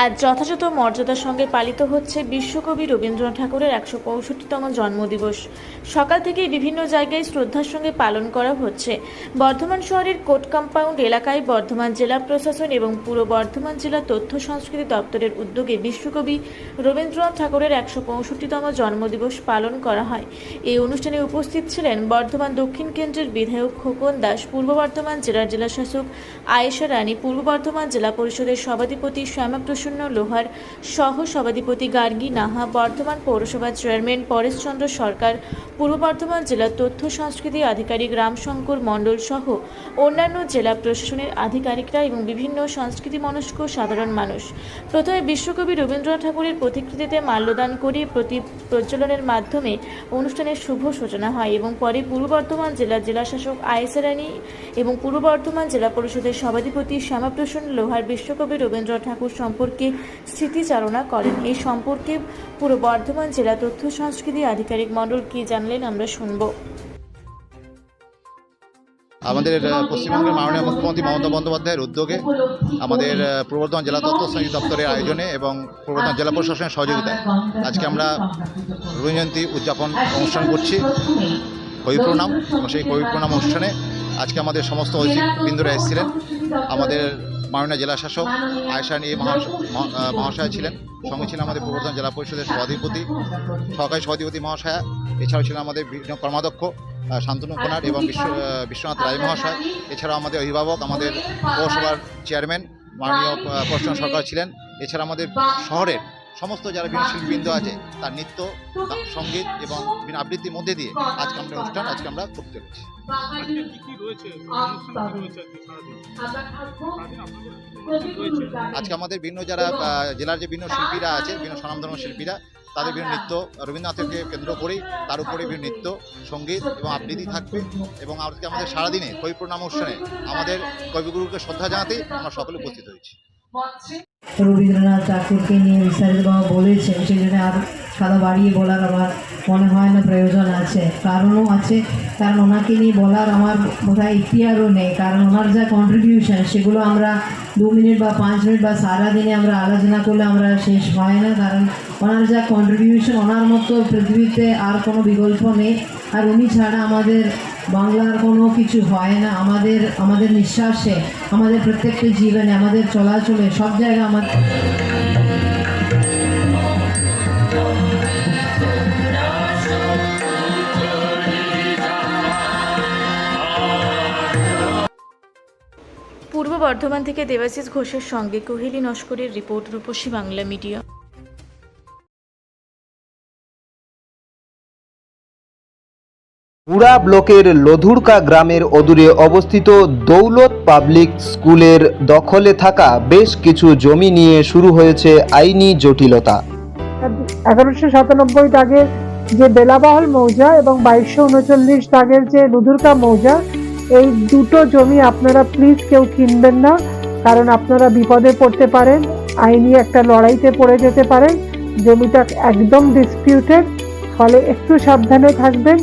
আজ যথাযথ মর্যাদার সঙ্গে পালিত হচ্ছে বিশ্বকবি রবীন্দ্রনাথ ঠাকুরের ১৬৫তম জন্মদিবস। সকাল থেকেই বিভিন্ন জায়গায় শ্রদ্ধার সঙ্গে পালন করা হচ্ছে। বর্ধমান শহরের কোর্ট কম্পাউন্ড এলাকায় বর্ধমান জেলা প্রশাসন এবং পূর্ব বর্ধমান জেলা তথ্য সংস্কৃতি দপ্তরের উদ্যোগে বিশ্বকবি রবীন্দ্রনাথ ঠাকুরের ১৬৫তম জন্মদিবস পালন করা হয়। এই অনুষ্ঠানে উপস্থিত ছিলেন বর্ধমান দক্ষিণ কেন্দ্রের বিধায়ক খোকন দাস, পূর্ব বর্ধমান জেলার জেলাশাসক আয়েশা রানী, পূর্ব বর্ধমান জেলা পরিষদের সভাধিপতি শ্যামাপ্রসন্ন লোহার, সহ সভাধিপতি গার্গী নাহা, বর্ধমান পৌরসভার চেয়ারম্যান পরেশচন্দ্র সরকার, পূর্ব বর্ধমান জেলা তথ্য সংস্কৃতি আধিকারিক রামশঙ্কর মণ্ডল সহ অন্যান্য জেলা প্রশাসনের আধিকারিকরা এবং বিভিন্ন সংস্কৃতি মনস্ক সাধারণ মানুষ প্রথমে বিশ্বকবি রবীন্দ্রনাথ ঠাকুরের প্রতিকৃতিতে মাল্যদান করে প্রদীপ প্রজ্বলনের মাধ্যমে অনুষ্ঠানের শুভ সূচনা হয় এবং পরে পূর্ব বর্ধমান জেলার জেলাশাসক আয়েশা রানী এবং পূর্ব বর্ধমান জেলা পরিষদের সভাধিপতি শ্যামাপ্রসন্ন লোহার বিশ্বকবি রবীন্দ্রনাথ ঠাকুর সম্পর্কে স্মৃতিচারণা করেন। এই সম্পর্কে পূর্ব বর্ধমান জেলা তথ্য সংস্কৃতি আধিকারিক মণ্ডল কি জানলেন আমরা শুনব। আমাদের পশ্চিমবঙ্গের মাননীয় মুখ্যমন্ত্রী মমতা বন্দ্যোপাধ্যায়ের উদ্যোগে আমাদের পূর্ব বর্ধমান জেলা তথ্য সংস্কৃতি দপ্তরের আয়োজনে এবং পূর্ব বর্ধমান জেলা প্রশাসনের সহযোগিতায় আজকে আমরা রবীন্দ্র জয়ন্তী উদযাপন অনুষ্ঠান করছি কবি প্রণাম। সেই কবি প্রণাম অনুষ্ঠানে আজকে আমাদের সমস্ত অতিথিবৃন্দরা এসেছিলেন। আমাদের মাননীয় জেলা শাসক আয়েশা রানী মহাশয়া ছিলেন, সঙ্গে ছিলেন আমাদের পূর্ব বর্ধমান জেলা পরিষদের সভাধিপতি, সহকারী সভাধিপতি মহাশয়া, এছাড়াও ছিলেন আমাদের বিভিন্ন কর্মাধ্যক্ষ শান্তনু কোনার এবং বিশ্বনাথ রায় মহাশয়, এছাড়াও আমাদের অভিভাবক আমাদের পৌরসভার চেয়ারম্যান মাননীয় পরেশচন্দ্র সরকার ছিলেন। এছাড়া আমাদের শহরের সমস্ত যারা বিভিন্ন শিল্পবৃন্দ আছে তার নৃত্য, সঙ্গীত এবং বিভিন্ন আবৃত্তির মধ্যে দিয়ে আজকে আমরা অনুষ্ঠান আমরা করতে চলেছি। আজকে আমাদের বিভিন্ন যারা জেলার যে বিভিন্ন শিল্পীরা আছে, বিভিন্ন স্বনামধন্য শিল্পীরা, তাদের বিভিন্ন নৃত্য রবীন্দ্রনাথকে কেন্দ্র করেই তার উপরে বিভিন্ন নৃত্য, সঙ্গীত এবং আবৃত্তি থাকবে এবং আজকে আমাদের সারাদিনে কবি প্রণাম অনুষ্ঠানে আমাদের কবিগুরুকে শ্রদ্ধা জানাতেই আমরা সকলে উপস্থিত হয়েছি। রবীন্দ্রনাথ ঠাকুরকে নিয়ে বিস্তারিতভাবে বলেছেন, সেই জন্য আর সাদা বাড়িয়ে বলার আমার মনে হয় না প্রয়োজন আছে। কারণও আছে, কারণ ওনাকে নিয়ে বলার আমার বোধহয় ইতিহাসও নেই, কারণ ওনার যা কন্ট্রিবিউশন সেগুলো আমরা 2 মিনিট বা 5 মিনিট বা সারাদিনে আমরা আলোচনা করলে আমরা শেষ হয় না, কারণ ওনার যা কন্ট্রিবিউশন, ওনার মতো পৃথিবীতে আর কোনো বিকল্প নেই। আর উনি ছাড়া আমাদের বাংলার কোনো কিছু হয় না। আমাদের নিঃশ্বাসে, আমাদের প্রত্যেকটা জীবনে, আমাদের চলাচলে, সব জায়গায় আমার পূর্ব বর্ধমান থেকে দেবাশিস ঘোষের সঙ্গে কোহেলি নস্করের রিপোর্ট, রূপসী বাংলা মিডিয়া। পুরা ব্লকের লধুরকা গ্রামের অদূরে অবস্থিত দৌলত পাবলিক স্কুলের দখলে থাকা বেশ কিছু জমি নিয়ে শুরু হয়েছে আইনি জটিলতা। 1197 দাগের যে বেলাবহল মৌজা এবং 2239 দাগের যে লধুরকা মৌজা, এই দুটো জমি আপনারা প্লিজ কেউ কিনবেন না, কারণ আপনারা বিপদে পড়তে পারেন, আইনি একটা লড়াইতে পড়ে যেতে পারেন। জমিটা একদম ডিসপিউটেড, ফলে একটু সাবধানে থাকবেন।